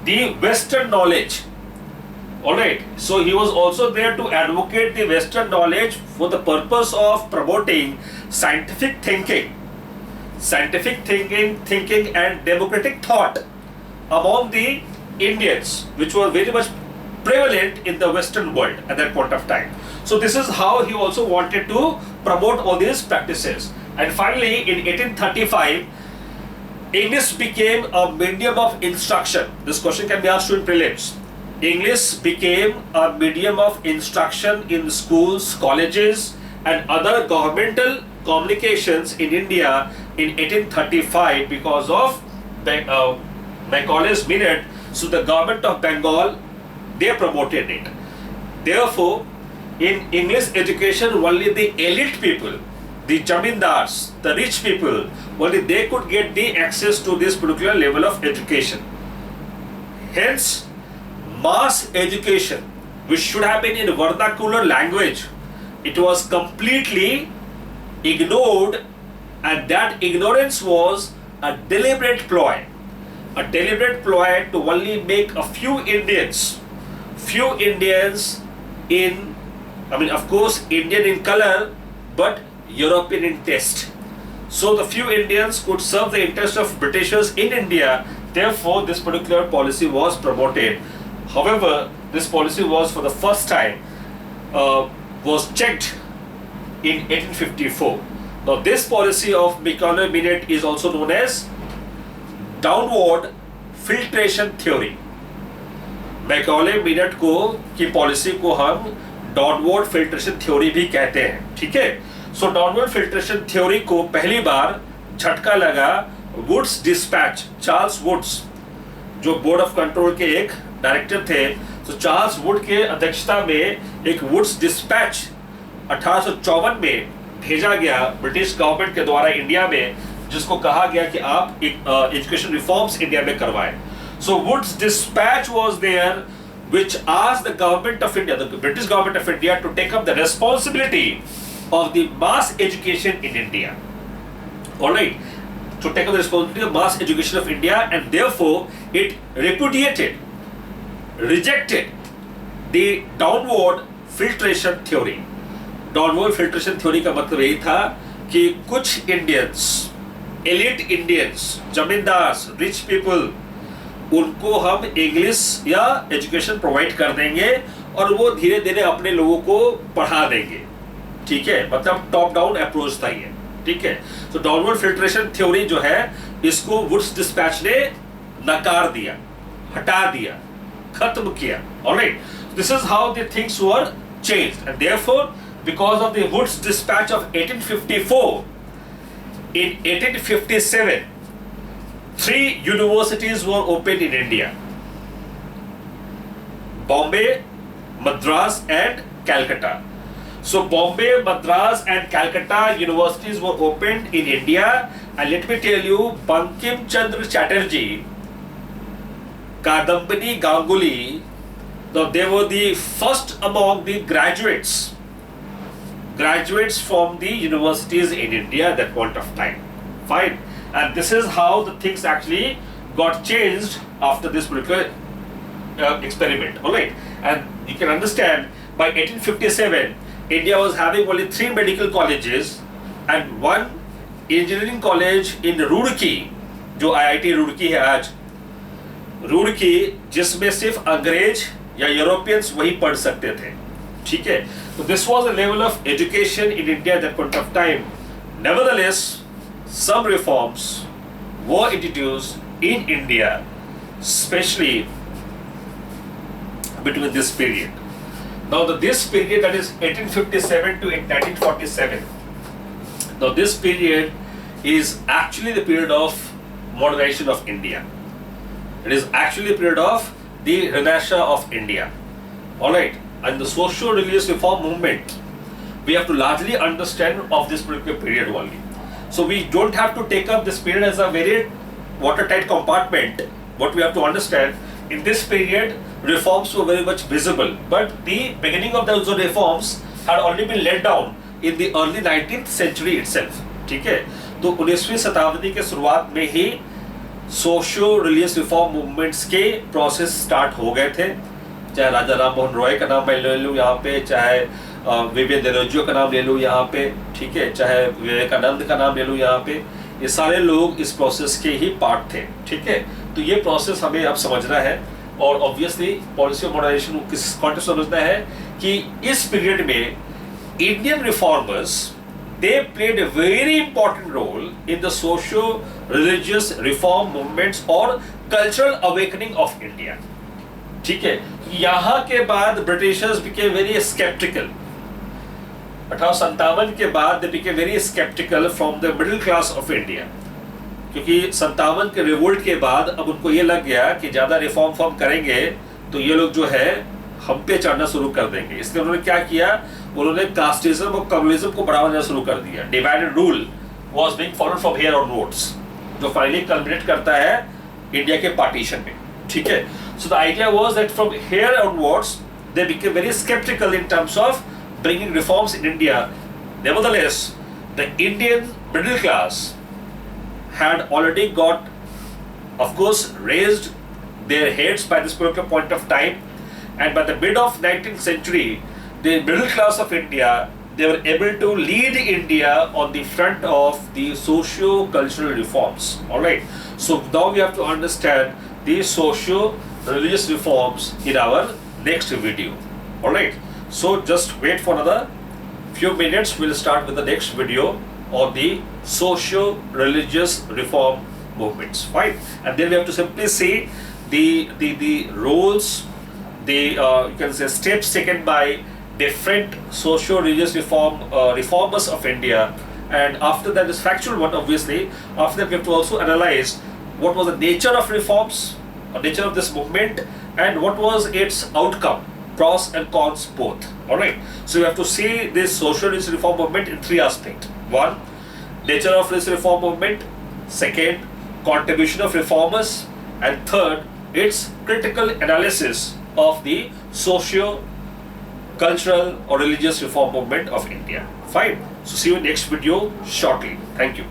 the Western knowledge. Alright, so he was also there to advocate the Western knowledge for the purpose of promoting scientific thinking and democratic thought among the Indians, which were very much prevalent in the Western world at that point of time. So this is how he also wanted to promote all these practices. And finally, in 1835, English became a medium of instruction. This question can be asked in prelims. English became a medium of instruction in schools, colleges, and other governmental communications in India in 1835 because of Macaulay's Minute. So the government of Bengal, they promoted it. Therefore, in English education, only the elite people, the jamindars, the rich people, only they could get the access to this particular level of education. Hence, mass education, which should have been in vernacular language, it was completely ignored, and that ignorance was a deliberate ploy to only make a few Indians in, I mean, of course, Indian in color, but European in taste. So the few Indians could serve the interest of Britishers in India. Therefore, this particular policy was promoted. However, this policy was for the first time was checked in 1854. Now, this policy of Macaulay Minute is also known as downward filtration theory. Macaulay Minute की policy को हम downward filtration theory भी कहते हैं, ठीक है. सो downward filtration theory को पहली बार झटका लगा वुड्स डिस्पैच, चार्ल्स वुड्स, जो बोर्ड ऑफ कंट्रोल के एक डायरेक्टर थे. तो चार्ल्स वुड के अध्यक्षता में एक वुड्स डिस्पैच 1854 में भेजा गया ब्रिटिश गवर्नमेंट के द्वारा इंडिया में, जिसको कहा गया कि आप एजुकेशन रिफॉर्म्स इंडिया में करवाएं. So Wood's dispatch was there, which asked the government of India, the British government of India, to take up the responsibility of the mass education in India. Alright, to take up the responsibility of mass education of India, and therefore it rejected the downward filtration theory. Downward filtration theory का मतलब यही था कि कुछ Indians, elite Indians, zamindars, rich people, उनको हम English या education provide कर देंगे और वो धीरे धीरे अपने लोगों को पढ़ा देंगे, ठीक है. मतलब टॉप डाउन अप्रोच था ये, ठीक है. तो डाउनवर्ड फिल्ट्रेशन थ्योरी जो है, इसको वुड्स डिस्पैच ने नकार दिया, हटा दिया, खत्म किया. Alright, this is how the things were changed, and therefore because of the Wood's despatch of 1854, in 1857 3 universities were opened in India: Bombay, Madras and Calcutta. So Bombay, Madras and Calcutta universities were opened in India, and let me tell you, Bankim Chandra Chatterjee, Kadambini Ganguly, they were the first among the graduates from the universities in India at that point of time. Fine. And this is how the things actually got changed after this particular experiment. Alright, and you can understand by 1857 India was having only 3 medical colleges and 1 engineering college in Roorkee, जो IIT Roorkee है आज, Roorkee, जिसमें सिर्फ अंग्रेज या Europeans वही पढ़ सकते थे, ठीक है. So this was the level of education in India at that point of time. Nevertheless, some reforms were introduced in India, especially between this period. Now, this period, that is 1857 to 1947, now this period is actually the period of modernization of India. It is actually the period of the Renaissance of India. Alright, and the socio-religious reform movement, we have to largely understand of this particular period only. So we don't have to take up this period as a very watertight compartment. What we have to understand, in this period, reforms were very much visible, but the beginning of those reforms had already been laid down in the early 19th century itself. ठीक है, तो 19वीं शताब्दी के शुरुआत में ही socio religious reform movements के process start हो गए थे। चाहे राजा राम मोहन रॉय का नाम मैं ले लूँ यहाँ पे, चाहे विवेक का नाम ले लूँ यहाँ पे, ठीक है, चाहे विवेकानंद का नाम ले लूँ यहाँ पे, ये सारे लोग इस प्रोसेस के ही पार्ट थे, ठीक है। तो ये प्रोसेस हमें अब समझना है, और ऑब्वियसली पॉलिसी ऑफ मॉडर्नाइजेशन को किस कॉन्टेक्स्ट में समझना है कि इस पीरियड में Indian reformers they played a very important role in the socio-religious reform movements or cultural awakening of India. ठीक है, यहाँ के बाद ब्रिटिशर्स became very skeptical. 1857 के बाद they became very skeptical from the middle class of India. क्योंकि 57 के revolt के बाद अब उनको ये लग गया कि ज़्यादा रिफॉर्म फॉर्म करेंगे तो ये लोग जो है हम पे चढ़ना शुरू कर देंगे। इसलिए उन्होंने क्या किया, उन्होंने कास्टिज्म और कम्युनिज्म को बढ़ावा देना शुरू कर दिया। Divide and rule was being followed from here onwards, जो फाइनली कल्मिनेट करता है इंडिया के पार्टीशन में, ठीक है। So the idea was that from here onwards they became very sceptical in terms of bringing reforms in India. Nevertheless the Indian middle class had already got, of course, raised their heads by this particular point of time, and by the mid of 19th century, the middle class of India, they were able to lead India on the front of the socio-cultural reforms. All right. So now we have to understand the socio-religious reforms in our next video. All right. So just wait for another few minutes. We'll start with the next video on the socio-religious reform movements. Fine. And then we have to simply see the roles, the you can say steps taken by different socio-religious reformers of India. And after that, this factual one, obviously. After that, we have to also analyze what was the nature of reforms, or nature of this movement, and what was its outcome, pros and cons both. All right. So we have to see this socio-religious reform movement in three aspects. One, nature of this reform movement. Second, contribution of reformers. And third, its critical analysis of the socio-cultural or religious reform movement of India. Fine. So see you in next video shortly. Thank you.